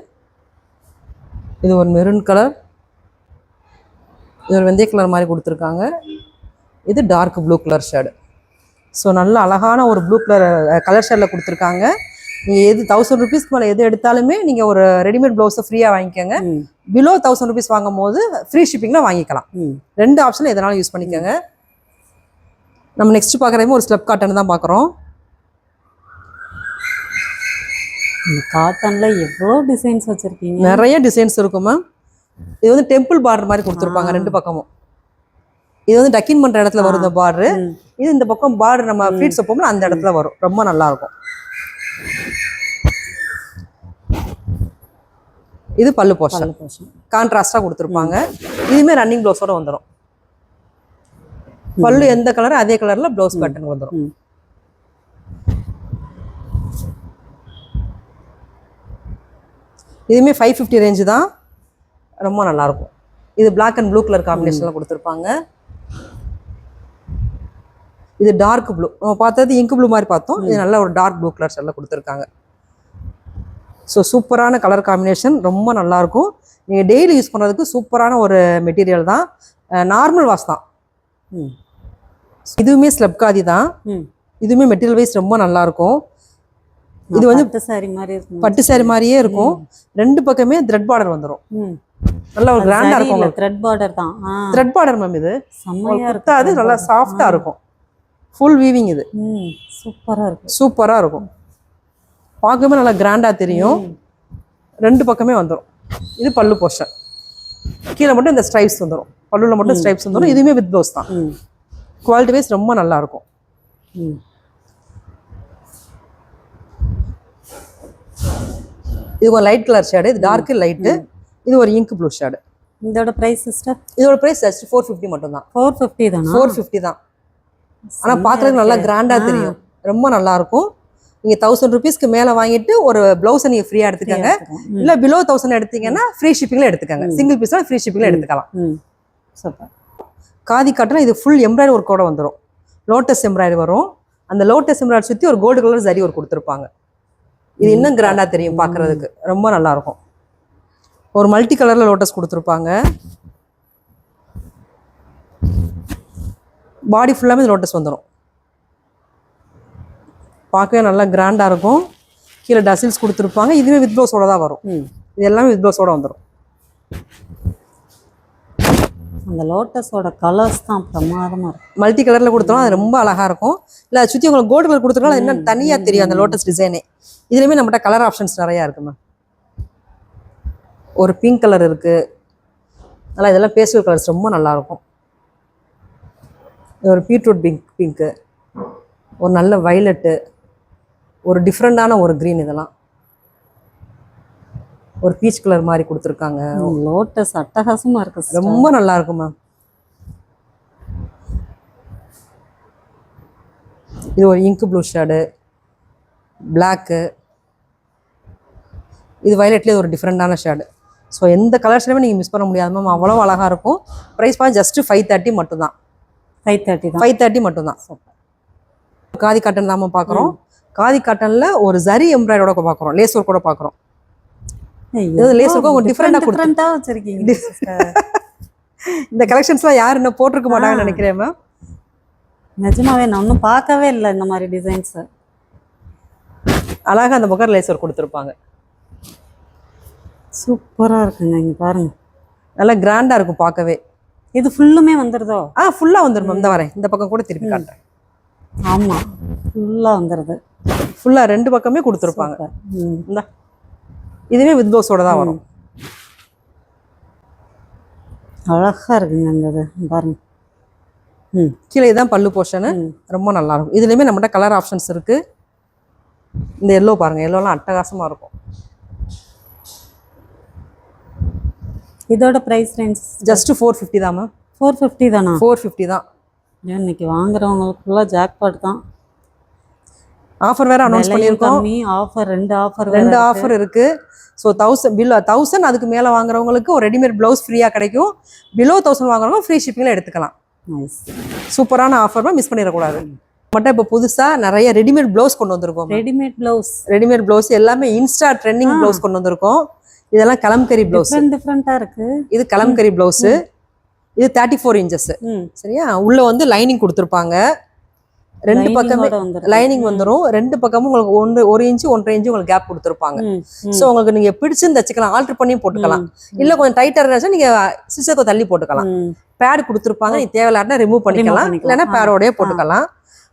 S1: இது ஒரு மெரூன் கலர், இது ஒரு வெந்தய கலர் மாதிரி கொடுத்துருக்காங்க. இது dark blue colour shade. So நல்ல அழகான ஒரு ப்ளூ கலர் ஷேடில் கொடுத்துருக்காங்க. நீங்கள் எது 1000 rupeesக்கு மேலே எது எடுத்தாலுமே நீங்கள் ஒரு ரெடிமேட் ப்ளவுஸை ஃப்ரீயாக வாங்கிக்கோங்க. பிலோ 1000 rupees வாங்கும் போது ஃப்ரீ ஷிப்பிங்கில் வாங்கிக்கலாம். ரெண்டு ஆப்ஷனில் எதனாலும் யூஸ் பண்ணிக்கோங்க. நம்ம நெக்ஸ்ட் பார்க்குறதுமே ஒரு ஸ்லப் காட்டன் தான் பார்க்குறோம்.
S2: காட்டன்ல எவ்வளோ டிசைன்ஸ் வச்சுருக்கீங்க.
S1: நிறைய டிசைன்ஸ் இருக்கும் மேம். இது வந்து டெம்பிள் பார்டர் மாதிரி கொடுத்துருப்பாங்க ரெண்டு பக்கமும். இது வந்து டக்கின் பண்ணுற இடத்துல வரும் இந்த பார்டரு. இது இந்த பக்கம் பார்டர் நம்ம ஃப்ளீட்ஸ் வைப்போம்ல அந்த இடத்துல வரும். ரொம்ப நல்லாயிருக்கும். இது பல்லு போர்ஷன் கான்ட்ராஸ்டாக கொடுத்துருப்பாங்க. இதுவுமே ரன்னிங் ப்ளவுஸோட வந்துடும். பல்லு எந்த கலர் அதே கலரில் ப்ளவுஸ் பேட்டர்ன் வந்துடும். இதுவுமே 550 ரேஞ்சு தான், ரொம்ப நல்லாயிருக்கும். இது பிளாக் அண்ட் ப்ளூ கலர் காம்பினேஷனில் கொடுத்துருப்பாங்க. இது டார்க் ப்ளூ, நம்ம பார்த்தது இங்கு ப்ளூ மாதிரி பார்த்தோம், இது நல்ல ஒரு டார்க் ப்ளூ கலர் ஷேடில் கொடுத்துருக்காங்க. ஸோ சூப்பரான கலர் காம்பினேஷன், ரொம்ப நல்லாயிருக்கும். நீங்கள் டெய்லி யூஸ் பண்ணுறதுக்கு சூப்பரான ஒரு மெட்டீரியல் தான். நார்மல் வாஷ் தான். இதுவுமே ஸ்லப் காதி தான். இதுவுமே மெட்டீரியல் வைஸ் ரொம்ப நல்லாயிருக்கும். இது வந்து பட்டு சாரி மாதிரியே இருக்கும். ரெண்டு பக்கமே த்ரெட் பார்டர் வந்துடும். நல்ல ஒரு கிராண்டா இருக்கும்.
S2: த்ரெட் பார்டர் தான்.
S1: Thread border ma'am. இது
S2: செம்மையா இருக்கு.
S1: அது நல்லா சாஃப்டா இருக்கும். Full weaving. இது
S2: சூப்பரா இருக்கு.
S1: சூப்பரா இருக்கும். பார்க்கவே நல்லா கிராண்டா தெரியும். ரெண்டு பக்கமே வந்துடும். இது பல்லு போர்ஷன். கீழே மட்டும் இந்த ஸ்ட்ரைப்ஸ் வந்துடும். பல்லுல மட்டும் ஸ்ட்ரைப்ஸ் வந்துடும். இதுவுமே வித் ப்ளவுஸ் தான். குவாலிட்டி வைஸ் ரொம்ப நல்லா இருக்கும். இது ஒரு லைட் கலர் ஷேடு, இது டார்க் லைட்டு, இது ஒரு இங்க் ப்ளூ ஷேடு.
S2: இதோட பிரைஸ் சிஸ்டர்?
S1: இதோட பிரைஸ் ஜஸ்ட் 450 மட்டும் தான்.
S2: 450 தானா?
S1: 450 தான். ஆனா பார்க்கறதுக்கு நல்லா கிராண்டா தெரியும். ரொம்ப நல்லா இருக்கும். நீங்க 1000 ரூபீஸ்க்கு மேல வாங்கிட்டு ஒரு பிளவுஸ் நீங்க ஃப்ரீயா எடுத்துக்கங்க. இல்ல பிலோ 1000 எடுத்தீங்கன்னா ஃப்ரீ ஷிப்பிங்ல எடுத்துக்கங்க. சிங்கிள் பீஸ்னா ஃப்ரீ ஷிப்பிங்ல எடுத்துக்கலாம்.
S2: சூப்பர்.
S1: காதி காட்டன். இது ஃபுல் எம்ப்ராய்டரி ஒர்க்கோட வந்துடும். லோட்டஸ் எம்ப்ராய்டரி வரும். அந்த லோட்டஸ் எம்ப்ராய்டரி சுத்தி ஒரு கோல்டு கலர் ஜரி ஒர்க் கொடுத்துருப்பாங்க. இது இன்னும் கிராண்டா தெரியும் பார்க்கறதுக்கு. ரொம்ப நல்லா இருக்கும். ஒரு மல்டி கலர்ல லோட்டஸ் கொடுத்துருப்பாங்க. பாடி ஃபுல்லாமே லோட்டஸ் வந்துடும். பார்க்கவே நல்லா கிராண்டா இருக்கும். கீழே டசில்ஸ் கொடுத்துருப்பாங்க. இதுவே வித் ப்ளவுஸோட தான் வரும். இது எல்லாமே வித் ப்ளவுஸோட வந்துடும்.
S2: அந்த லோட்டஸோட கலர்ஸ் தான் பிரமாதமா இருக்கும்.
S1: மல்டி கலர்ல கொடுத்தோம், அது ரொம்ப அழகா இருக்கும். இல்லை அதை சுற்றி உங்களுக்கு கோல்டு கலர் கொடுத்துருக்கோம், அது இன்னும் தனியாக தெரியும் அந்த லோட்டஸ் டிசைனே. இதுலேயுமே நம்மகிட்ட கலர் ஆப்ஷன்ஸ் நிறையா இருக்குமா. ஒரு பிங்க் கலர் இருக்கு. நல்லா இதெல்லாம் பேஸ்டல் கலர்ஸ் ரொம்ப நல்லா இருக்கும். ஒரு பீட்ரூட் பிங்க்கு, ஒரு நல்ல வைலட்டு, ஒரு டிஃப்ரெண்டான ஒரு க்ரீன், இதெல்லாம் ஒரு பீச் கலர் மாதிரி கொடுத்துருக்காங்க.
S2: லோட்டஸ் அட்டகாசமா இருக்கு.
S1: ரொம்ப நல்லா இருக்கும் மேம். இது ஒரு இங்க் ப்ளூ ஷேடு, பிளாக்கு, இது வயலட்லேயே ஒரு டிஃப்ரெண்டான ஷேடு. ஸோ எந்த கலர்ஸ்லையுமே நீங்கள் மிஸ் பண்ண முடியாது மேம். அவ்வளோ அழகாக இருக்கும். ப்ரைஸ் பார்த்து ஜஸ்ட் 530 மட்டும்தான். 530 மட்டும்தான். காதி காட்டன் தான் மேம் பார்க்குறோம். காதி காட்டனில் ஒரு ஜரி எம்ப்ராய்டரோட பார்க்குறோம், லேஸ் ஒர்க்கோட பார்க்குறோம். லேஸ் ஒர்க்கோ கொஞ்சம் டிஃப்ரெண்டாக
S2: வச்சிருக்கீங்க.
S1: இந்த கலெக்ஷன்ஸ்லாம் யாரும் இன்னும் போட்டிருக்க மாட்டாங்கன்னு நினைக்கிறேன் மேம்.
S2: நிஜமாவே நான் ஒன்றும் பார்க்கவே இல்லை இந்த மாதிரி டிசைன்ஸ்.
S1: அழகாக அந்த பக்கம் லேஸ் ஒர்க் கொடுத்துருப்பாங்க.
S2: சூப்பராக இருக்குங்க. இங்கே பாருங்க,
S1: நல்லா கிராண்டாக இருக்கும் பார்க்கவே.
S2: இது ஃபுல்லுமே வந்துடுதோ?
S1: ஃபுல்லாக வந்துடும் மேம். இந்த வரேன், இந்த பக்கம் கூட திருப்பி காட்டுறேன்.
S2: ஆமாம், ஃபுல்லாக வந்துடுது.
S1: ஃபுல்லாக ரெண்டு பக்கமே கொடுத்துருப்பாங்க. இந்த இதுவே வித் ப்ளவுஸோட தான் வரும்.
S2: அழகாக இருக்குங்க அந்த இது பாருங்க.
S1: கீழே இதுதான் பல்லு போர்ஷனு. ரொம்ப நல்லா இருக்கும். இதுலேயுமே நம்மகிட்ட கலர் ஆப்ஷன்ஸ் இருக்கு. இந்த எல்லோ பாருங்க, எல்லோலாம் அட்டகாசமாக இருக்கும்.
S2: இதோட ப்ரைஸ் ரேஞ்ச்
S1: ஜஸ்ட் 450 தான் மேம்.
S2: 450 தானா?
S1: 450 தான்.
S2: இன்னைக்கு வாங்குறவங்களுக்குலாம் ஜாக்பாட் தான்.
S1: ஆஃபர் வேற அனௌன்ஸ் பண்ணியிருக்கோம்.
S2: ஆஃபர் ரெண்டு
S1: ஆஃபர் இருக்கு. ஸோ 1000 அதுக்கு மேலே வாங்குறவங்களுக்கு ஒரு ரெடிமேட் ப்ளவுஸ் ஃப்ரீயாக கிடைக்கும். பிலோ 1000 வாங்குறவங்க ஃப்ரீ ஷிப்பிங்கில் எடுத்துக்கலாம். சூப்பரான ஆஃபர் தான், மிஸ் பண்ணிடக்கூடாது. மட்டும் இப்போ புதுசாக நிறைய ரெடிமேட் ப்ளவுஸ் கொண்டு வந்திருக்கோம். ரெடிமேட் ப்ளவுஸ் எல்லாமே இன்ஸ்டா ட்ரெண்டிங் ப்ளவுஸ் கொண்டு வந்திருக்கோம். இதெல்லாம் கலம்கரி ப்ளவுஸ்.
S2: டிஃப்ரெண்டா இருக்கு.
S1: இது கலம்கரி ப்ளவுஸ். இது 34 இன்ச்சஸ். சரியா? உள்ள வந்து லைனிங் கொடுத்துருப்பாங்க. ரெண்டு பக்கமே லைனிங் வந்துடும். ரெண்டு பக்கமும் உங்களுக்கு 1 இன்ச்சு 1.5 இன்ச்சு உங்களுக்கு கேப் கொடுத்துருப்பாங்க. ஸோ உங்களுக்கு நீங்க பிடிச்சு தச்சுக்கலாம், ஆல்டர் பண்ணி போட்டுக்கலாம். இல்ல கொஞ்சம் டைட்டா இருந்தா நீங்க சிஸ்டருக்கு தள்ளி போட்டுக்கலாம். பேட் கொடுத்துருப்பாங்க, நீ தேவையில்லாட்டா ரிமூவ் பண்ணிக்கலாம், இல்லைன்னா பேடோடய போட்டுக்கலாம்.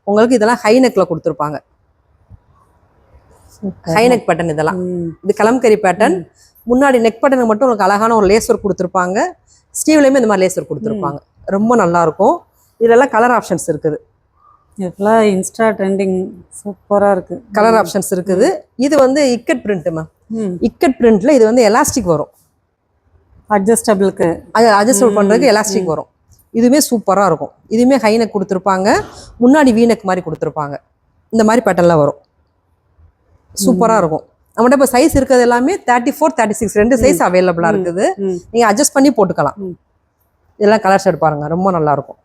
S1: உங்களுக்கு இதெல்லாம் ஹை நெக்ல கொடுத்துருப்பாங்க. ஹை நெக் பேட்டர்ன் இதெல்லாம். இது கலம்கரி பேட்டர்ன். முன்னாடி நெக் பேட்டர்னுக்கு மட்டும் உங்களுக்கு அழகான ஒரு லேஸ் ஒர்க் கொடுத்துருப்பாங்க. ஸ்டீவ்லையுமே இந்த மாதிரி லேஸ் ஒர்க் கொடுத்துருப்பாங்க. ரொம்ப நல்லா இருக்கும். இதெல்லாம் கலர் ஆப்ஷன்ஸ் இருக்குது.
S2: இதெல்லாம் இன்ஸ்டா ட்ரெண்டிங் சூப்பரா இருக்கு.
S1: கலர் ஆப்ஷன்ஸ் இருக்குது. இது வந்து இக்கட் பிரிண்ட் மேம். இக்கட் பிரிண்ட்ல இது வந்து எலாஸ்டிக் வரும்.
S2: அட்ஜஸ்டபிளுக்கு
S1: அட்ஜஸ்ட் பண்றதுக்கு எலாஸ்டிக் வரும். இதுவுமே சூப்பரா இருக்கும். இதுவுமே ஹை நெக் கொடுத்துருப்பாங்க, முன்னாடி வீ நெக் மாதிரி கொடுத்துருப்பாங்க. இந்த மாதிரி பேட்டர்ன்ல வரும். சூப்பரா இருக்கும். நம்மகிட்ட இப்போ சைஸ் இருக்கிறது எல்லாமே 34 36 2 சைஸ் அவைலபிளா இருக்குது. நீங்க அட்ஜஸ்ட் பண்ணி போட்டுக்கலாம். இதெல்லாம் கலர் ஷேட் பாருங்க, ரொம்ப நல்லா இருக்கும்.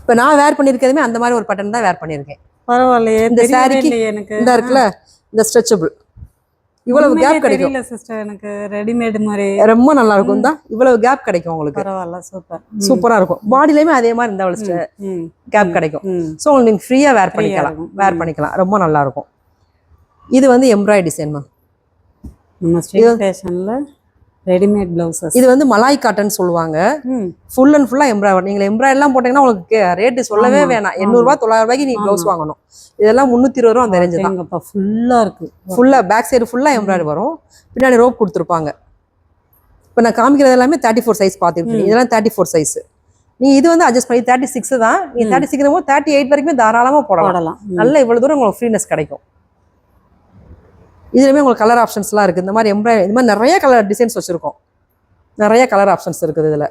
S1: இப்போ நான் வேர் பண்ணியிருக்கிறதுமே அந்த மாதிரி ஒரு பட்டன் தான் வேர் பண்ணியிருக்கேன்.
S2: பரவாயில்லையே,
S1: இந்த சாரிக்கு
S2: எனக்கு
S1: இந்த இருக்குல்ல இந்த ஸ்ட்ரெச்சபிள், இவ்வளவு கேப் கிடைக்கும்.
S2: தெரியல சிஸ்டர், எனக்கு ரெடிமேட் மாதிரி
S1: ரொம்ப நல்லா இருக்கும் தான். இவ்வளவு கேப் கிடைக்கும் உங்களுக்கு.
S2: பரவாயில்ல, சூப்பர்.
S1: சூப்பரா இருக்கும். பாடியிலயுமே அதே மாதிரி இந்த கேப் கிடைக்கும். ஸோ உங்களுக்கு நீங்க ஃப்ரீயா வேர் பண்ணிக்கலாம், வேர் பண்ணிக்கலாம். ரொம்ப நல்லா இருக்கும். இது வந்து எம்ப்ராய்டரி டிசைன் மேம்.
S2: நம்ம ஸ்ட்ரீட் ஃபேஷன்ல ரெடிமேட் பிளவுசஸ்.
S1: இது வந்து மலாய் காட்டன் சொல்லுவாங்க. ஃபுல் அண்ட் ஃபுல்லா எம்ப்ராய்டரி. நீங்க எம்ப்ராய்டரிலாம் போட்டீங்கன்னா உங்களுக்கு ரேட்டு சொல்லவே வேணாம். 800 ரூபாய் 900 ரூபாய்க்கு நீங்க பிளவுஸ் வாங்கணும். இதெல்லாம் 320 ரூபா அந்த ரேஞ்சு தான்.
S2: ஃபுல்லா இருக்கு.
S1: ஃபுல்லா பேக் சைடு ஃபுல்லா எம்ப்ராய்டரி வரும். பின்னாடி ரோப் கொடுத்துருப்பாங்க. இப்போ நான் காமிக்கிறது எல்லாமே 34 சைஸ் பார்த்துருக்கீங்க. இதெல்லாம் 34 சைஸ். நீங்க இது வந்து அட்ஜஸ்ட் பண்ணி 36 தான். நீங்க 36 38 வரைக்கும் தாராளமா போடலாம். நல்ல இவ்வளவு தூரம் உங்களுக்கு ஃப்ரீனஸ் கிடைக்கும். இதுலயுமே உங்களுக்கு கலர் ஆப்ஷன்ஸ்லாம் இருக்குது. இந்த மாதிரி எம்ப்ராய்டரி, இந்த மாதிரி நிறைய கலர் டிசைன்ஸ் வச்சுருக்கோம். நிறைய கலர் ஆப்ஷன்ஸ் இருக்குது இதில்.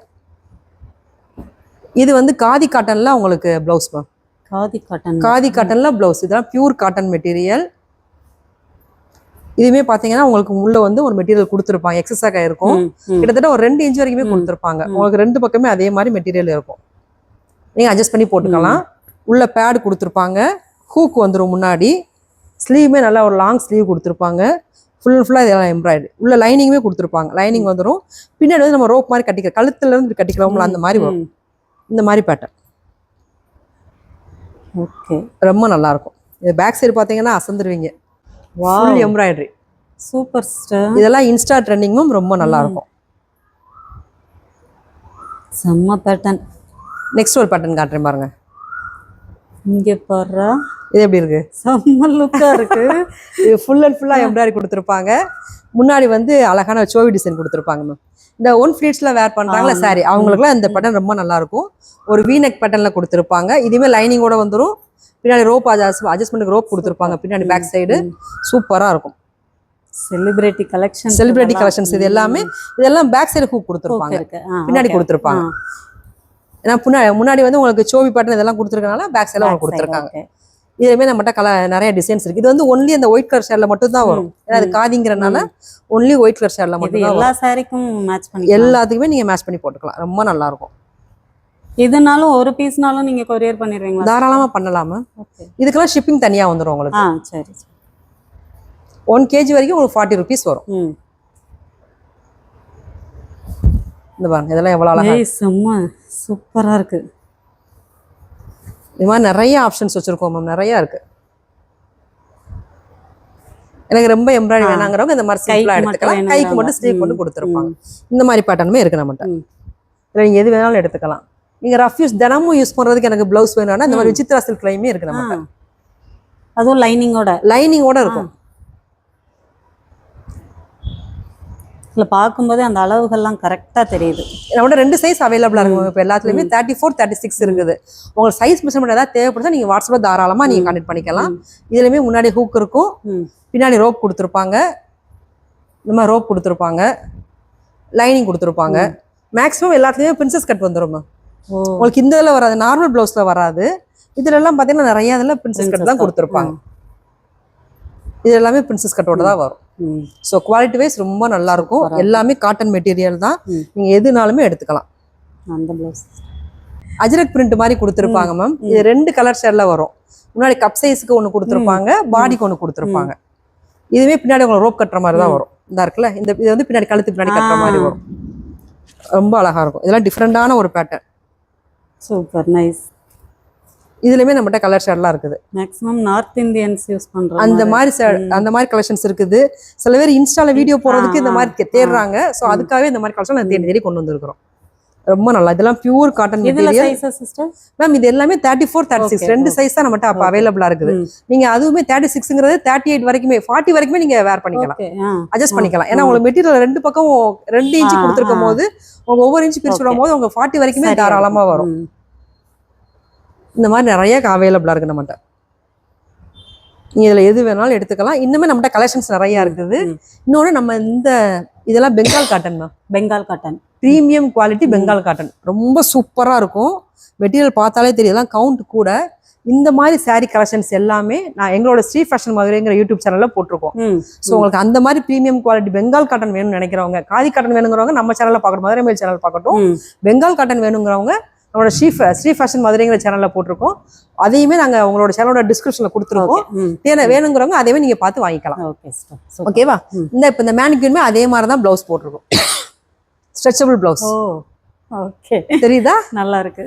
S1: இது வந்து காதி காட்டனில் உங்களுக்கு ப்ளவுஸ் மேம். காதி காட்டனில் ப்ளவுஸ். இதெல்லாம் பியூர் காட்டன் மெட்டீரியல். இதுவுமே பார்த்தீங்கன்னா உங்களுக்கு உள்ள வந்து ஒரு மெட்டீரியல் கொடுத்துருப்பாங்க. எக்ஸஸாக இருக்கும். கிட்டத்தட்ட ஒரு 2 இன்ச் வரைக்குமே கொடுத்துருப்பாங்க. உங்களுக்கு 2 பக்கமே அதே மாதிரி மெட்டீரியல் இருக்கும். நீங்கள் அட்ஜஸ்ட் பண்ணி போட்டுக்கலாம். உள்ள பேட் கொடுத்துருப்பாங்க. ஹூக் வந்துடும் முன்னாடி. ஸ்லீவுமே நல்லா ஒரு லாங் ஸ்லீவ் கொடுத்துருப்பாங்க. ஃபுல்லாக இதெல்லாம் எம்ப்ராய்டரி. உள்ள லைனிங்குமே கொடுத்துருப்பாங்க. லைனிங் வந்துடும். பின்னாடி வந்து நம்ம ரோப் மாதிரி கட்டிக்கலாம். கழுத்துல இருந்து கட்டிக்கலாம்ல, அந்த மாதிரி வரும். இந்த மாதிரி பேட்டர்ன்.
S2: ஓகே,
S1: ரொம்ப நல்லா இருக்கும். இது பேக் சைடு பார்த்தீங்கன்னா அசந்துருவீங்க. Full embroidery.
S2: Super sister.
S1: இதெல்லாம் இன்ஸ்டா ட்ரெண்டிங்கும் ரொம்ப நல்லா இருக்கும்.
S2: செம்ம பேட்டர்ன்.
S1: நெக்ஸ்ட் ஒரு பேட்டர்ன் காட்டுறேன் பாருங்க.
S2: இங்கே பாரு,
S1: இது எப்படி இருக்கு?
S2: செம்ம லுக்கா இருக்கு.
S1: இது ஃபுல் அண்ட் ஃபுல்லா எம்ப்ராய்டரி கொடுத்துருப்பாங்க. முன்னாடி வந்து அழகான சோவி டிசைன் கொடுத்துருப்பாங்க மேம். இந்த ஒன் ஃபிளீட்ஸ்ல வேர் பண்றாங்களா சாரி, அவங்களுக்குலாம் இந்த பேட்டர்ன் ரொம்ப நல்லா இருக்கும். ஒரு வீநெக் பேட்டர்ன்ல கொடுத்துருப்பாங்க. இதுவுமே லைனிங்கோட வந்துடும். பின்னாடி ரோப் அட்ஜஸ்ட்மெண்ட்டுக்கு ரோப் கொடுத்துருப்பாங்க. பின்னாடி பேக் சைடு சூப்பரா இருக்கும்.
S2: செலிபிரிட்டி
S1: கலெக்ஷன்ஸ் இது எல்லாமே. இதெல்லாம் பேக் சைடு ஹூக் கொடுத்துருப்பாங்க. பின்னாடி கொடுத்துருப்பாங்க. ஏன்னா முன்னாடி வந்து உங்களுக்கு சோவி பேட்டர்ன் இதெல்லாம் கொடுத்துருக்கனால பேக் சைடில் அவங்க கொடுத்துருக்காங்க. இதுமே நம்மகிட்ட நிறைய டிசைன்ஸ் இருக்கு. இது வந்து ஒன்லி அந்த ஒயிட் கலர் ஷேட்ல மட்டும் தான் வரும். ஏன்னா அது காதிங்கிறனால ஒன்லி ஒயிட் கலர் ஷேட்ல மட்டும் தான்.
S2: எல்லா சாரிக்கும் மேட்ச் பண்ணி
S1: எல்லாத்துக்குமே நீங்க மேட்ச் பண்ணி போட்டுக்கலாம். ரொம்ப நல்லா இருக்கும்.
S2: இதுனாலும் ஒரு பீஸ்னாலும் நீங்க கொரியர் பண்ணிடுவீங்களா?
S1: தாராளமா பண்ணலாமா. இதுக்கெல்லாம் ஷிப்பிங் தனியா வந்துடும் உங்களுக்கு.
S2: சரி.
S1: 1 kg வரைக்கும் உங்களுக்கு 40 rupees வரும். இந்த பாருங்க, இதெல்லாம் எவ்வளவு அழகா இருக்கு.
S2: செம்ம சூப்பரா இருக்கு.
S1: இது மாதிரி நிறைய ஆப்ஷன்ஸ் வச்சிருக்கோம் மேம். நிறைய இருக்கு. எனக்கு ரொம்ப எம்ப்ராய்டரி வேணாங்கிறவங்க இந்த மாதிரி சிம்பிளா எடுத்துக்கலாம். கைக்கு மட்டும் ஸ்லீவ் பண்ணி கொடுத்துருப்பாங்க. இந்த மாதிரி பேட்டர்னுமே இருக்கு நம்மகிட்ட. இல்லை நீங்க எது வேணாலும் எடுத்துக்கலாம். நீங்க ரஃப் யூஸ் தினமும் யூஸ் பண்றதுக்கு எனக்கு பிளவுஸ் வேணும்னா இந்த மாதிரி விசித்ரா சில்க்லயுமே இருக்கு நம்மகிட்ட.
S2: அதுவும் லைனிங்கோட இருக்கும். இல்லை பார்க்கும்போது அந்த அளவுகள்லாம் கரெக்டாக தெரியுது.
S1: நம்மளோட 2 சைஸ் அவைலபிளாக இருக்கும். இப்போ எல்லாத்துலேயுமே 34 36 இருக்குது. உங்களுக்கு சைஸ் மெஷர்மெண்ட் ஏதாவது தேவைப்படுதா நீங்கள் வாட்ஸ்அப்பில் தாராளமாக நீங்கள் கான்டெக்ட் பண்ணிக்கலாம். இதுலையுமே முன்னாடி ஹூக் இருக்கும். பின்னாடி ரோப் கொடுத்துருப்பாங்க. இந்த மாதிரி ரோப் கொடுத்துருப்பாங்க. லைனிங் கொடுத்துருப்பாங்க. மேக்ஸிமம் எல்லாத்துலேயுமே பிரின்சஸ் கட் வந்துடும். உங்களுக்கு இந்த இதில் வராது, நார்மல் ப்ளவுஸில் வராது. இதுலலாம் பார்த்தீங்கன்னா நிறைய இதில் பிரின்சஸ் கட் தான் கொடுத்துருப்பாங்க. இது எல்லாமே பிரின்சஸ் கட்டோட தான் வரும். ஸோ குவாலிட்டி வைஸ் ரொம்ப நல்லா இருக்கும். எல்லாமே காட்டன் மெட்டீரியல் தான். நீங்க எதுனாலுமே எடுத்துக்கலாம். அஜ்ரக் பிரிண்ட் மாதிரி கொடுத்துருப்பாங்க மேம். இது 2 கலர் ஷேட்ல வரும். முன்னாடி கப் சைஸ்க்கு ஒன்று கொடுத்துருப்பாங்க, பாடிக்கு ஒன்று கொடுத்துருப்பாங்க. இதுவே பின்னாடி உங்களுக்கு ரோப் கட்டுற மாதிரி தான் வரும். இந்த இருக்குல்ல, இந்த இது வந்து பின்னாடி கழுத்து பின்னாடி கட்டுற மாதிரி வரும். ரொம்ப அழகா இருக்கும். இதெல்லாம் டிஃப்ரெண்டான ஒரு பேட்டர்ன்.
S2: Super nice.
S1: இதுலயுமே நம்மகிட்ட கலர் ஷேட்லாம் இருக்குது.
S2: மேக்ஸிமம் நார்த் இந்தியன்ஸ் யூஸ் பண்றாங்க.
S1: அந்த மாதிரி கலெக்ஷன்ஸ் இருக்குது. சில பேர் இன்ஸ்டால வீடியோ போடுறதுக்கு இந்த மாதிரி தேடுறாங்க. ஸோ அதுக்காகவே இந்த மாதிரி கலெக்ஷன் நான் தேடி கொண்டு வந்திருக்கிறோம். ரொம்ப நல்லா. இதெல்லாம் பியூர் காட்டன் மெட்டீரியல் மேம். இது எல்லாமே 34 36 2 சைஸ் தான் நம்மகிட்ட அப்ப அவைலபிளா இருக்குது. நீங்க அதுவுமே 36ங்கிறது 38 வரைக்குமே 40 வரைக்குமே நீங்க வேர் பண்ணிக்கலாம், அட்ஜஸ்ட் பண்ணிக்கலாம். ஏன்னா உங்களுக்கு மெட்டீரியல் 2 பக்கம் 2 இன்ச் கொடுத்துருக்கும் போது உங்க ஒவ்வொரு இன்ச் பிரிச்சு விடும் போது உங்க 40 வரைக்குமே தாராளமா வரும். இந்த மாதிரி நிறைய அவைலபிளா இருக்கு நம்மகிட்ட. நீங்க இதுல எது வேணாலும் எடுத்துக்கலாம். இன்னுமே நம்மகிட்ட கலெக்ஷன்ஸ் நிறைய இருக்குது. இன்னொன்னு நம்ம இதெல்லாம் பெங்கால் காட்டன் தான்.
S2: Bengal cotton
S1: premium quality Bengal cotton ரொம்ப சூப்பரா இருக்கும். மெட்டீரியல் பார்த்தாலே தெரியலாம். கவுண்ட் கூட இந்த மாதிரி saree கலெக்ஷன்ஸ் எல்லாமே நான் எங்களோட ஸ்ரீ ஃபேஷன் மதுரைங்கிற யூடியூப் சேனல்ல போட்டிருக்கோம். ஸோ உங்களுக்கு அந்த மாதிரி ப்ரீமியம் குவாலிட்டி பெங்கால் காட்டன் வேணும்னு நினைக்கிறவங்க, காதி காட்டன் வேணுங்கிறவங்க நம்ம சேனல்ல பார்க்கணும், மதுரை மேல் சேனல் பார்க்கட்டும். பெங்கால் காட்டன் வேணுங்கிறவங்க நம்மளோட ஸ்ரீ ஃபேஷன் மதுரைங்கிற சேனல்ல போட்டிருக்கோம். அதையுமே நாங்க உங்களோட சேனலோட டிஸ்கிரிப்ஷன்ல கொடுத்துருக்கோம். வேணுங்கிறவங்க அதையுமே நீங்க பார்த்து வாங்கிக்கலாம். ஓகேவா? இப்போ இந்த மேனிக்யூருமே அதே மாதிரி தான் பிளவுஸ் போட்டிருக்கோம். Stretchable blouse.
S2: ஓகே,
S1: தெரியுதா?
S2: நல்லா இருக்கு.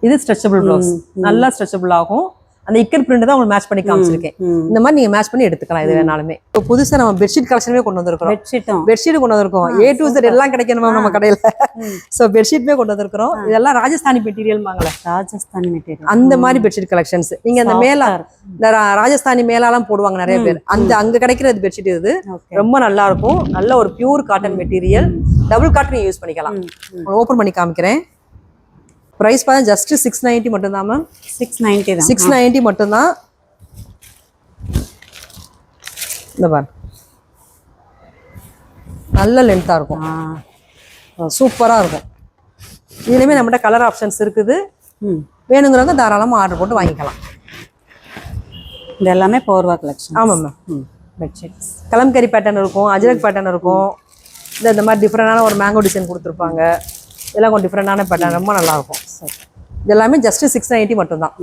S1: இது ஸ்ட்ரெச்சபிள் பிளவுஸ், நல்லா ஸ்ட்ரெச்சபிள் ஆகும். அந்த இக்கர் பிரிண்ட் தான் உங்களுக்கு மேட்ச் பண்ணி காமிச்சிருக்கேன். இந்த மாதிரி நீங்க மேட்ச் பண்ணி எடுத்துக்கலாம் எது வேணாலுமே. இப்போ புதுசா நம்ம பெட்ஷீட் கலெக்ஷனே கொண்டு வந்திருக்கோம். பெட்ஷீட் கொண்டு வந்திருக்கோம். A to Z எல்லாம் கிடைக்கணுமா நம்ம கடையில. ஸோ பெட்ஷீட்மே கொண்டு வந்திருக்கிறோம். இதெல்லாம் ராஜஸ்தானி மெட்டீரியல் ராஜஸ்தானி மெட்டீரியல், அந்த மாதிரி பெட்ஷீட் கலெக்ஷன்ஸ். நீங்க அந்த மேலா இந்த ராஜஸ்தானி மேலாலாம் போடுவாங்க நிறைய பேர், அங்க கிடைக்கிறது பெட்ஷீட். இது ரொம்ப நல்லா இருக்கும். நல்ல ஒரு pure cotton material, double cotton use பண்ணிக்கலாம். ஓபன் பண்ணி காமிக்கிறேன். பிரைஸ் பார்த்தா ஜஸ்ட் 690 மட்டும் தான் மேம். 690 மட்டும் தான். இந்த பாரு, நல்ல லென்த்தா இருக்கும், சூப்பரா இருக்கும். இதுலயுமே நம்மகிட்ட கலர் ஆப்ஷன்ஸ் இருக்குது. வேணுங்கிறவங்க தாராளமா ஆர்டர் போட்டு வாங்கிக்கலாம்.
S2: இது எல்லாமே போர்வா கலெக்ஷன்.
S1: ஆமா மேம். பெட்ஷீட்ஸ் கலம்கரி பேட்டர்ன் இருக்கும், அஜ்ரக் பேட்டர்ன் இருக்கும். இந்த மாதிரி டிஃப்ரெண்டான ஒரு மேங்கோ டிசைன் கொடுத்துருப்பாங்க. இதெல்லாம் கொஞ்சம் டிஃப்ரெண்டான பேட்டர்ன், ரொம்ப நல்லா இருக்கும். இது எல்லாமே ஜஸ்ட் 690 மட்டும் தான்.